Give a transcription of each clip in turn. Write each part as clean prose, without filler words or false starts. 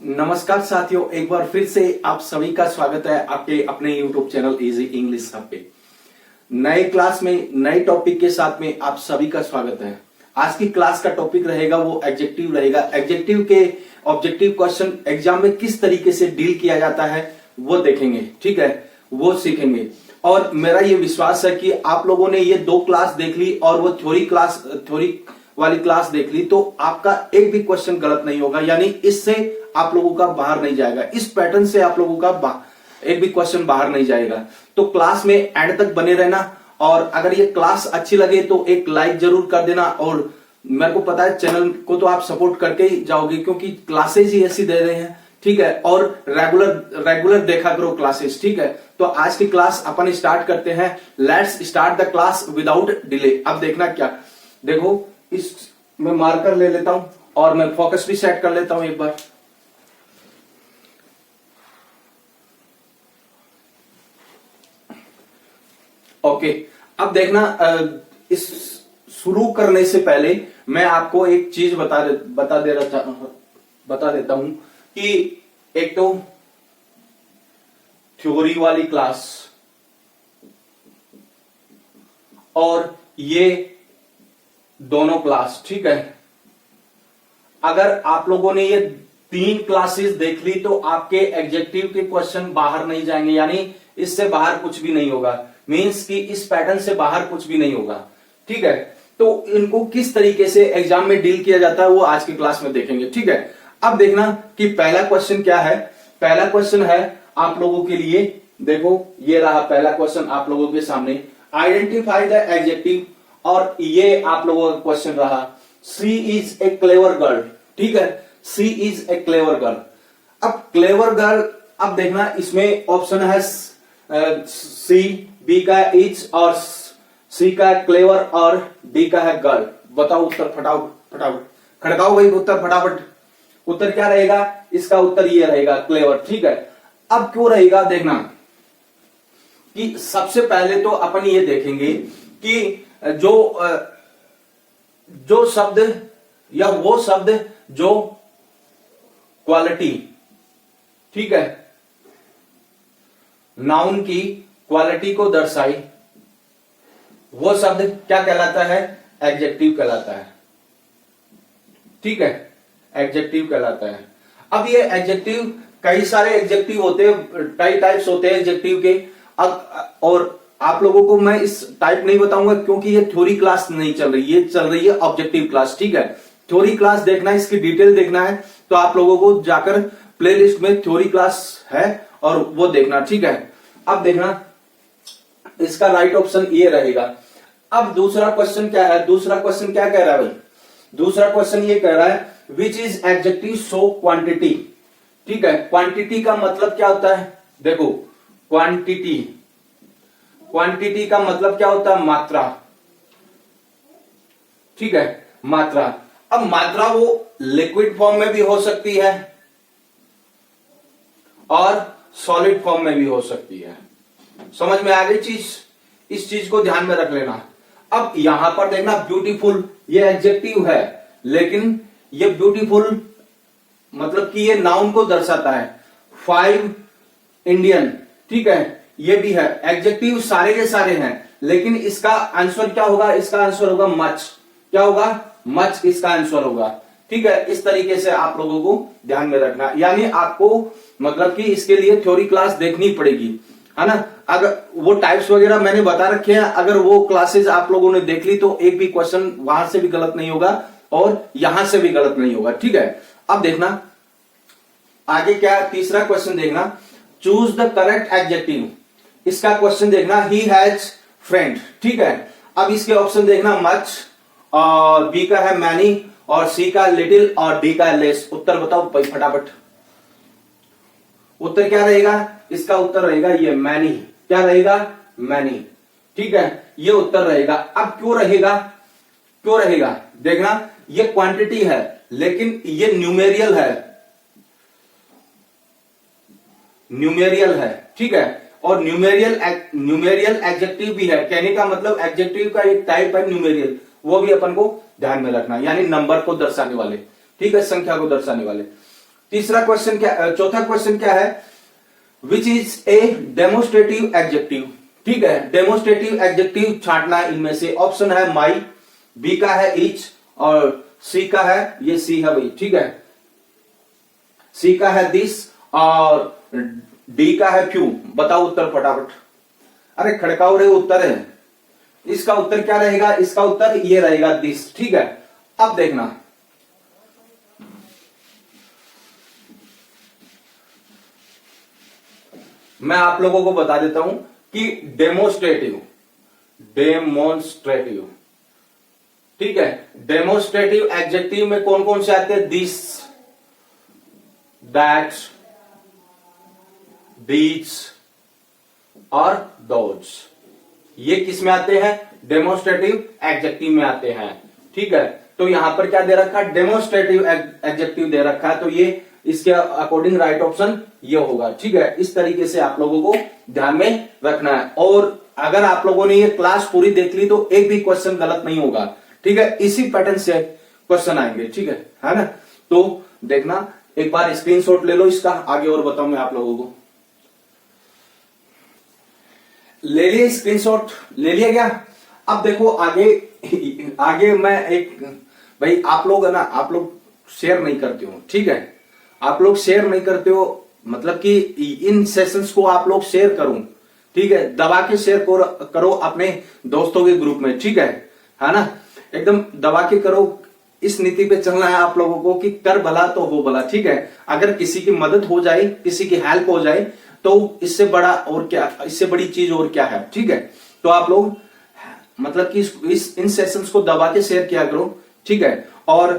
नमस्कार साथियों, एक बार फिर से आप सभी का स्वागत है आपके अपने YouTube channel easy English hub पे। नए क्लास में नए टॉपिक के साथ में आप सभी का स्वागत है। आज की क्लास का टॉपिक रहेगा वो एडजेक्टिव रहेगा। एडजेक्टिव के ऑब्जेक्टिव क्वेश्चन एग्जाम में किस तरीके से डील किया जाता है वो देखेंगे, ठीक है, वो सीखेंगे। और मेरा ये विश्वास है कि आप लोगों ने ये 2 क्लास देख ली और वो थ्योरी वाली क्लास देख ली तो आपका एक भी क्वेश्चन गलत नहीं होगा, यानी इससे आप लोगों का बाहर नहीं जाएगा, इस पैटर्न से आप लोगों का एक भी क्वेश्चन बाहर नहीं जाएगा। तो क्लास में एंड तक बने रहना, और अगर ये क्लास अच्छी लगे तो एक लाइक जरूर कर देना। और मेरे को पता है चैनल को तो आप सपोर्ट करके ही जाओगे, क्योंकि क्लासेज ही ऐसी दे रहे हैं, ठीक है। और रेगुलर देखा करो क्लासेस, ठीक है। तो आज की क्लास अपन स्टार्ट करते हैं। Let's start the class without delay. अब देखना क्या, देखो इस मैं मार्कर ले लेता हूं और मैं फोकस भी सेट कर लेता हूं एक बार। ओके, अब देखना, इस शुरू करने से पहले मैं आपको एक चीज बता देता हूं कि एक तो थ्योरी वाली क्लास और ये दोनों क्लास, ठीक है। अगर आप लोगों ने ये 3 क्लासेस देख ली तो आपके एडजेक्टिव के क्वेश्चन बाहर नहीं जाएंगे, यानी इससे बाहर कुछ भी नहीं होगा, मींस कि इस पैटर्न से बाहर कुछ भी नहीं होगा, ठीक है। तो इनको किस तरीके से एग्जाम में डील किया जाता है वो आज की क्लास में देखेंगे, ठीक है। अब देखना कि पहला क्वेश्चन क्या है। पहला क्वेश्चन है आप लोगों के लिए, देखो ये रहा पहला क्वेश्चन आप लोगों के सामने, आइडेंटिफाई द एडजेक्टिव। और ये आप लोगों का क्वेश्चन रहा, सी इज ए क्लेवर गर्ल, ठीक है, सी इज ए क्लेवर गर्ल। अब क्लेवर गर्ल, अब देखना इसमें ऑप्शन है सी, बी का इज और सी का क्लेवर और डी का है गर्ल। बताओ उत्तर फटाफट खड़काओ भाई उत्तर फटाफट। उत्तर क्या रहेगा इसका? उत्तर ये रहेगा क्लेवर, ठीक है। अब क्यों रहेगा देखना कि सबसे पहले तो अपन ये देखेंगे कि जो शब्द या वो शब्द जो क्वालिटी, ठीक है, नाउन की क्वालिटी को दर्शाई, वो शब्द क्या कहलाता है? एडजेक्टिव कहलाता है, ठीक है, एडजेक्टिव कहलाता है। अब ये एडजेक्टिव, कई सारे एडजेक्टिव होते हैं, कई टाइप्स होते हैं एडजेक्टिव के। अब और आप लोगों को मैं इस टाइप नहीं बताऊंगा क्योंकि ये थ्योरी क्लास नहीं चल रही, ये चल रही है ऑब्जेक्टिव क्लास, ठीक है। थ्योरी क्लास देखना है, इसकी डिटेल देखना है तो आप लोगों को जाकर प्लेलिस्ट में थ्योरी क्लास है और वो देखना, ठीक है। अब देखना इसका राइट ऑप्शन ये रहेगा। अब दूसरा क्वेश्चन क्या है? दूसरा क्वेश्चन क्या कह रहा है भाई? दूसरा क्वेश्चन ये कह रहा है which is adjective show quantity, ठीक है। क्वांटिटी का मतलब क्या होता है? देखो क्वांटिटी का मतलब क्या होता है? मात्रा, ठीक है, मात्रा। अब मात्रा वो लिक्विड फॉर्म में भी हो सकती है और सॉलिड फॉर्म में भी हो सकती है। समझ में आ गई चीज? इस चीज को ध्यान में रख लेना। अब यहां पर देखना ब्यूटीफुल, ये एडजेक्टिव है, लेकिन ये ब्यूटीफुल मतलब कि ये नाउन को दर्शाता है। 5 इंडियन, ठीक है, ये भी है एडजेक्टिव, सारे के सारे हैं, लेकिन इसका आंसर क्या होगा? इसका आंसर होगा मच। क्या होगा? मच इसका आंसर होगा, ठीक है। इस तरीके से आप लोगों को ध्यान में रखना, यानी आपको मतलब कि इसके लिए थ्योरी क्लास देखनी पड़ेगी, है ना। अगर वो टाइप्स वगैरह मैंने बता रखे हैं, अगर वो क्लासेस आप लोगों ने देख ली तो एक भी क्वेश्चन वहां से भी गलत नहीं होगा और यहां से भी गलत नहीं होगा, ठीक है। अब देखना आगे क्या, तीसरा क्वेश्चन देखना, चूज द करेक्ट एडजेक्टिव। इसका क्वेश्चन देखना, ही हैज फ्रेंड, ठीक है। अब इसके ऑप्शन देखना, मच और बी का है मैनी और सी का लिटिल और डी का लेस। उत्तर बताओ भाई फटाफट। उत्तर क्या रहेगा? इसका उत्तर रहेगा ये मैनी। क्या रहेगा? मैनी, ठीक है, ये उत्तर रहेगा। अब क्यों रहेगा? क्यों रहेगा देखना, ये क्वांटिटी है लेकिन ये न्यूमेरियल है, न्यूमेरियल है, ठीक है। और न्यूमेरियल एडजेक्टिव भी है। कहने का मतलब एडजेक्टिव का एक टाइप है न्यूमेरियल, वो भी अपन को ध्यान में रखना, यानी नंबर को दर्शाने वाले, ठीक है, संख्या को दर्शाने वाले। तीसरा क्वेश्चन क्या, चौथा क्वेश्चन क्या है, which is A demonstrative adjective. ठीक है, डेमोस्ट्रेटिव एडजेक्टिव छांटना है इनमें से। ऑप्शन है माई, बी का है ईच, और सी का है, ये सी है भाई, ठीक है, सी का है दिस, और डी का है फ्यू। बताओ उत्तर फटाफट। अरे खड़काओ रे, उत्तर है इसका, उत्तर क्या रहेगा, इसका उत्तर ये रहेगा दिस। ठीक है, अब देखना, मैं आप लोगों को बता देता हूं कि डेमोस्ट्रेटिव, ठीक है, डेमोस्ट्रेटिव एडजेक्टिव में कौन कौन से आते हैं, दिस, दैट, दीज और दोज, ये किस में आते हैं, डेमोस्ट्रेटिव एडजेक्टिव में आते हैं। ठीक है, तो यहां पर क्या दे रखा है, डेमोस्ट्रेटिव एडजेक्टिव दे रखा है, तो ये इसके अकॉर्डिंग राइट ऑप्शन ये होगा। ठीक है, इस तरीके से आप लोगों को ध्यान में रखना है, और अगर आप लोगों ने ये क्लास पूरी देख ली तो एक भी क्वेश्चन गलत नहीं होगा। ठीक है, इसी पैटर्न से क्वेश्चन आएंगे। ठीक है ना, तो देखना, एक बार स्क्रीनशॉट ले लो इसका, आगे और बताऊं मैं आप लोगों को। ले लिए स्क्रीनशॉट, ले लिया क्या। अब देखो आगे मैं एक, भाई आप लोग है ना, आप लोग शेयर नहीं करते हो। ठीक है, आप लोग शेयर नहीं करते हो, मतलब कि इन सेशंस को आप लोग शेयर करो। ठीक है, दबा के शेयर करो अपने दोस्तों के ग्रुप में। ठीक है ना, एकदम दबा के करो। इस नीति पे चलना है आप लोगों को कि कर भला तो हो भला। ठीक है, अगर किसी की मदद हो जाए, किसी की हेल्प हो जाए, तो इससे बड़ा और क्या, इससे बड़ी चीज और क्या है। ठीक है, तो आप लोग मतलब कि इन सेशंस को दबा के शेयर किया करो। ठीक है, और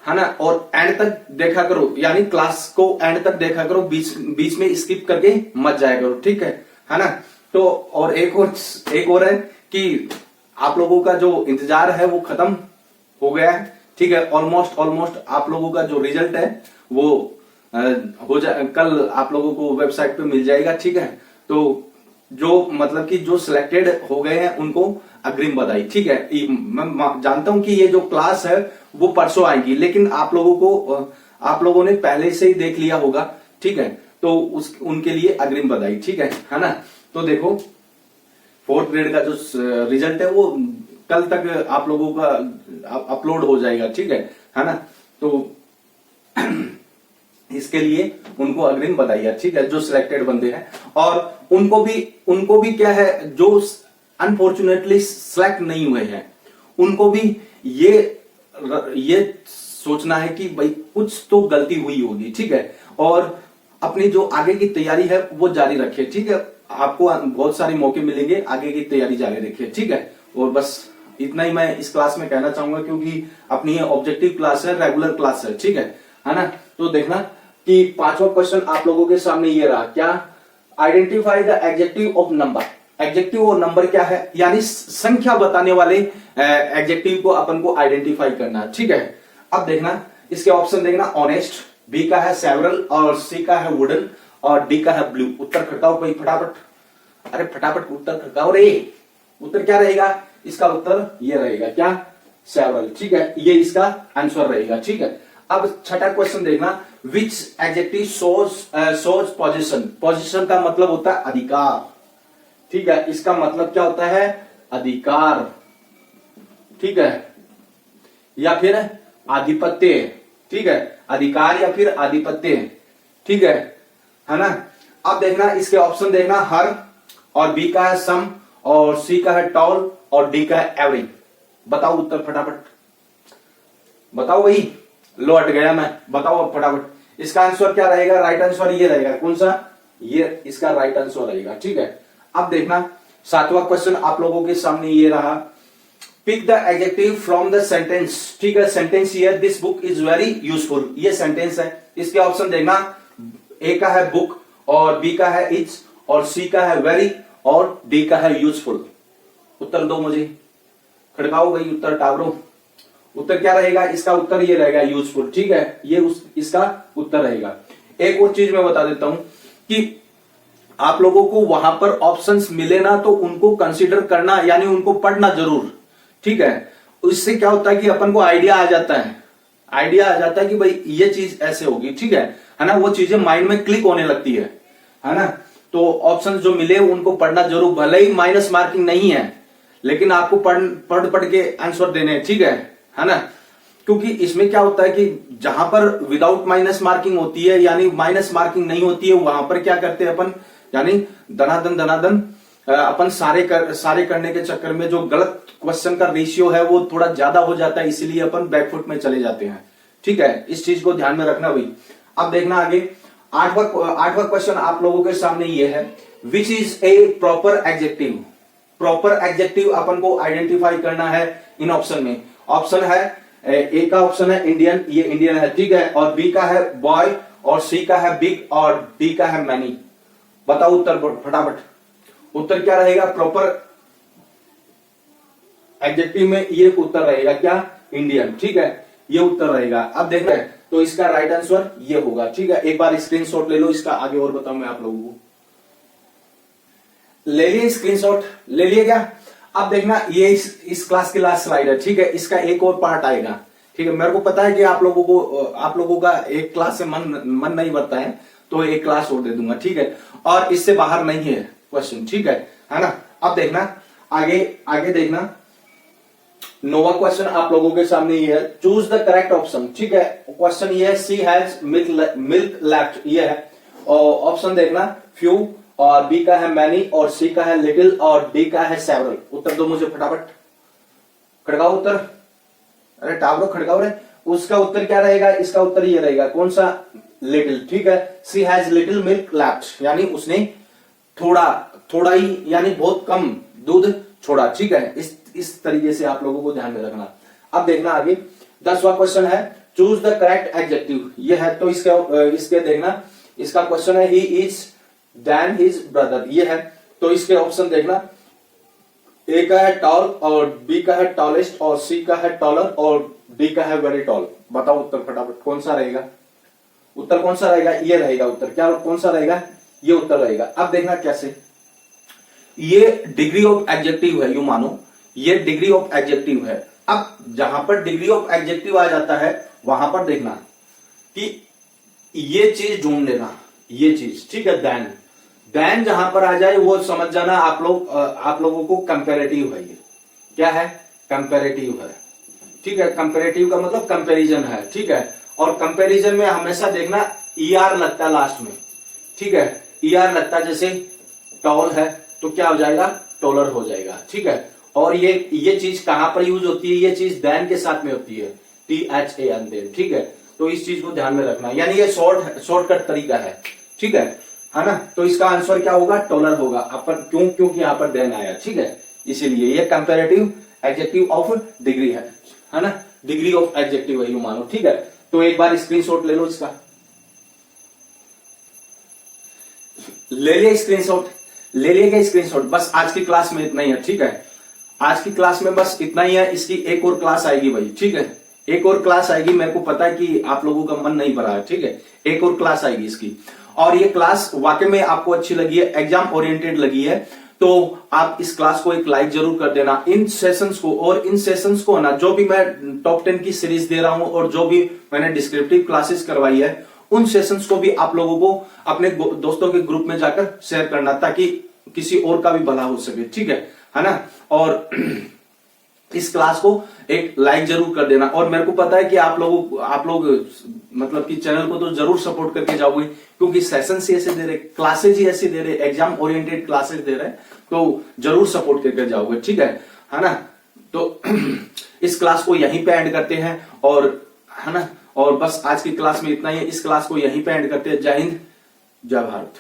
है ना, और एंड तक देखा करो, यानी क्लास को एंड तक देखा करो, बीच में स्किप करके मत जाया करो। ठीक है ना, तो और एक और है कि आप लोगों का जो इंतजार है वो खत्म हो गया है। ठीक है, ऑलमोस्ट आप लोगों का जो रिजल्ट है वो हो जाए, कल आप लोगों को वेबसाइट पे मिल जाएगा। ठीक है, तो जो मतलब कि जो सिलेक्टेड हो गए हैं उनको अग्रिम बधाई। ठीक है, मैं जानता हूं कि ये जो क्लास है वो परसों आएगी, लेकिन आप लोगों ने पहले से ही देख लिया होगा। ठीक है, तो उनके लिए अग्रिम बधाई। ठीक है ना, तो देखो 4th ग्रेड का जो रिजल्ट है वो कल तक आप लोगों का अपलोड हो जाएगा। ठीक है ना, तो इसके लिए उनको अग्रिम बधाई। ठीक है, जो सिलेक्टेड बंदे हैं, और उनको भी क्या है, जो अनफॉर्चुनेटली सिलेक्ट नहीं हुए हैं, उनको भी ये सोचना है कि भाई कुछ तो गलती हुई होगी। ठीक है, और अपनी जो आगे की तैयारी है वो जारी रखिए। ठीक है, आपको बहुत सारे मौके मिलेंगे, आगे की तैयारी जारी रखिए। ठीक है, और बस इतना ही मैं इस क्लास में कहना चाहूंगा, क्योंकि अपनी ये ऑब्जेक्टिव क्लास है, रेगुलर क्लास है। ठीक है ना, तो देखना कि 5वां क्वेश्चन आप लोगों के सामने ये रहा, क्या, identify the adjective of number. Adjective और नंबर क्या है, यानी संख्या बताने वाले एडजेक्टिव को अपन को आइडेंटिफाई करना है। ठीक है, अब देखना इसके ऑप्शन देखना, ऑनेस्ट, बी का है सेवरल, और सी का है वुडन, और डी का है ब्लू। उत्तर खड़काओ भाई फटाफट, अरे फटाफट उत्तर खड़काओ रे। उत्तर क्या रहेगा, इसका उत्तर ये रहेगा, क्या, सेवरल। ठीक है, ये इसका आंसर रहेगा। ठीक है, अब छठा क्वेश्चन देखना, विच एडजेक्टिव शोज पोजीशन। पोजीशन का मतलब होता है अधिकार। ठीक है, इसका मतलब क्या होता है, अधिकार। ठीक है, या फिर आधिपत्य। ठीक है, अधिकार या फिर आधिपत्य। ठीक है ना, अब देखना इसके ऑप्शन देखना, हर, और बी का है सम, और सी का है टॉल, और डी का है एवरेज। बताओ उत्तर फटाफट, बताओ भाई, लो हट गया मैं, बताओ अब फटाफट। इसका आंसर क्या रहेगा, राइट आंसर ये रहेगा, कौन सा, ये इसका राइट आंसर रहेगा। ठीक है, अब देखना 7वां क्वेश्चन आप लोगों के सामने ये रहा, pick the adjective from the sentence. ठीक है, सेंटेंस ये, this book is very useful, ये सेंटेंस है। इसके ऑप्शन देखना, ए का है बुक, और बी का है इज, और सी का है वेरी, और डी का है यूजफुल। उत्तर दो मुझे, खड़काओ भाई उत्तर टावरो। उत्तर क्या रहेगा, इसका उत्तर ये रहेगा, यूजफुल। ठीक है, ये इसका उत्तर रहेगा। एक और चीज मैं बता देता हूं कि आप लोगों को वहां पर ऑप्शंस मिले ना तो उनको कंसीडर करना, यानी उनको पढ़ना जरूर, ठीक है। इससे क्या होता है कि अपन को आइडिया आ जाता है, आइडिया आ जाता है कि भाई ये चीज ऐसे होगी, ठीक है ना। वो चीजें माइंड में क्लिक होने लगती है ना। तो ऑप्शंस जो मिले उनको पढ़ना जरूर, भले ही माइनस मार्किंग नहीं है, लेकिन आपको पढ़ के आंसर देने हैं, ठीक है ना। क्योंकि इसमें क्या होता है कि जहां पर विदाउट माइनस मार्किंग होती है, यानी माइनस मार्किंग नहीं होती है, वहां पर क्या करते हैं अपन, यानी दनादन अपन सारे करने के चक्कर में जो गलत क्वेश्चन का रेशियो है वो थोड़ा ज्यादा हो जाता है, इसीलिए अपन बैकफुट में चले जाते हैं, ठीक है। इस चीज को ध्यान में रखना भाई। अब देखना आगे, आठवां क्वेश्चन आप लोगों के सामने ये है, which is a proper adjective. Proper adjective अपन को आइडेंटिफाई करना है इन ऑप्शन में। ऑप्शन है, ए का ऑप्शन है इंडियन, ये इंडियन है, ठीक है, और बी का है बॉय, और सी का है बिग, और डी का है मैनी। बताओ उत्तर फटाफट, उत्तर क्या रहेगा प्रॉपर एडजेक्टिव में? ये उत्तर रहेगा क्या? इंडियन, ठीक है, ये उत्तर रहेगा। अब देख रहे हैं तो इसका राइट आंसर ये होगा, ठीक है। एक बार स्क्रीनशॉट ले लो इसका, आगे और बताऊं मैं आप लोगों को। ले लिए स्क्रीनशॉट, ले लिए क्या? अब देखना, ये इस क्लास की लास्ट स्लाइड है, ठीक है। इसका एक और पार्ट आएगा, ठीक है। मेरे को पता है कि आप लोगों का एक क्लास से मन नहीं भरता है, तो एक क्लास और दे दूंगा, ठीक है। और इससे बाहर नहीं है क्वेश्चन, ठीक है ना। अब देखना आगे देखना, नोवा क्वेश्चन आप लोगों के सामने ये है, चूज द करेक्ट ऑप्शन, ठीक है। क्वेश्चन ये है, सी हैज मिल्क लेफ्ट, ये है। और ऑप्शन देखना, फ्यू, और बी का है मैनी, और सी का है लिटिल, और डी का है सेवरल। उत्तर दो मुझे फटाफट, खड़काओ उत्तर, अरे टावरो खड़काओ रे। उसका उत्तर क्या रहेगा? इसका उत्तर ये रहेगा, कौन सा? लिटिल, ठीक है। सी हैज लिटिल मिल्क लेफ्ट, यानी उसने थोड़ा ही, यानी बहुत कम दूध छोड़ा, ठीक है। इस तरीके से आप लोगों को ध्यान में रखना। अब देखना आगे, 10वां क्वेश्चन है, चूज द करेक्ट एडजेक्टिव, ये है। तो इसके देखना, इसका क्वेश्चन है, he is than his brother, ये है। तो इसके ऑप्शन देखना, ए का है टॉल, और बी का है टॉलेस्ट, और सी का है टॉलर, और डी का है वेरी टॉल। बताओ उत्तर फटाफट, कौन सा रहेगा? उत्तर कौन सा रहेगा? ये रहेगा उत्तर। क्या कौन सा रहेगा? ये उत्तर रहेगा। अब देखना कैसे, ये डिग्री ऑफ एडजेक्टिव है, यू मानो ये डिग्री ऑफ एडजेक्टिव है। अब जहां पर डिग्री ऑफ एडजेक्टिव आ जाता है, वहां पर देखना कि ये चीज ढूंढ लेना, ये चीज, ठीक है। देन जहां पर आ जाए वो समझ जाना आप लोगों को कंपैरेटिव है। ये क्या है? कंपैरेटिव है, ठीक है। कंपैरेटिव का मतलब कंपैरिजन है, ठीक है। और कंपैरिजन में हमेशा देखना ईआर लगता है लास्ट में, ठीक है। ईआर लगता है, जैसे टॉल है तो क्या हो जाएगा? टॉलर हो जाएगा, ठीक है। और ये चीज कहां पर यूज होती है? ये चीज देन के साथ में होती है, THAN देन, ठीक है। तो इस चीज को ध्यान में रखना, यानी ये शॉर्टकट तरीका है, ठीक है ना। तो इसका आंसर क्या होगा? टॉलर होगा। अपन क्योंकि यहां पर देन आया, ठीक है, इसीलिए ये कंपैरेटिव एडजेक्टिव ऑफ डिग्री है ना। डिग्री ऑफ एडजेक्टिव है, यू मानो, ठीक है। तो एक बार स्क्रीनशॉट ले लो इसका, ले लिया स्क्रीनशॉट, ले लिएगा स्क्रीनशॉट। बस आज की क्लास में इतना ही है, ठीक है। आज की क्लास में बस इतना ही है। इसकी एक और क्लास आएगी भाई, ठीक है। एक और क्लास आएगी, मेरे को पता है कि आप लोगों का मन नहीं भरा है, ठीक है। एक और क्लास आएगी इसकी, और ये क्लास वाकई में आपको अच्छी लगी है, एग्जाम ओरिएंटेड लगी है, तो आप इस क्लास को एक लाइक जरूर कर देना। इन सेशंस को, और इन सेशंस को ना, जो भी मैं टॉप 10 की सीरीज दे रहा हूं और जो भी मैंने डिस्क्रिप्टिव क्लासेस करवाई है, उन सेशंस को भी आप लोगों को अपने दोस्तों के ग्रुप में जाकर शेयर करना, ताकि किसी और का भी भला हो सके, ठीक है ना। और इस क्लास को एक लाइक जरूर कर देना। और मेरे को पता है कि आप लोग मतलब कि चैनल को तो जरूर सपोर्ट करके जाओगे, क्योंकि सेशन ही ऐसे दे रहे, क्लासेज ही ऐसी दे रहे, एग्जाम ओरिएंटेड क्लासेज दे रहे, तो जरूर सपोर्ट करके जाओगे, ठीक है ना। तो इस क्लास को यहीं पे एंड करते हैं, और है ना। और बस आज की क्लास में इतना ही है, इस क्लास को यहीं पे एंड करते हैं। जय हिंद, जय भारत।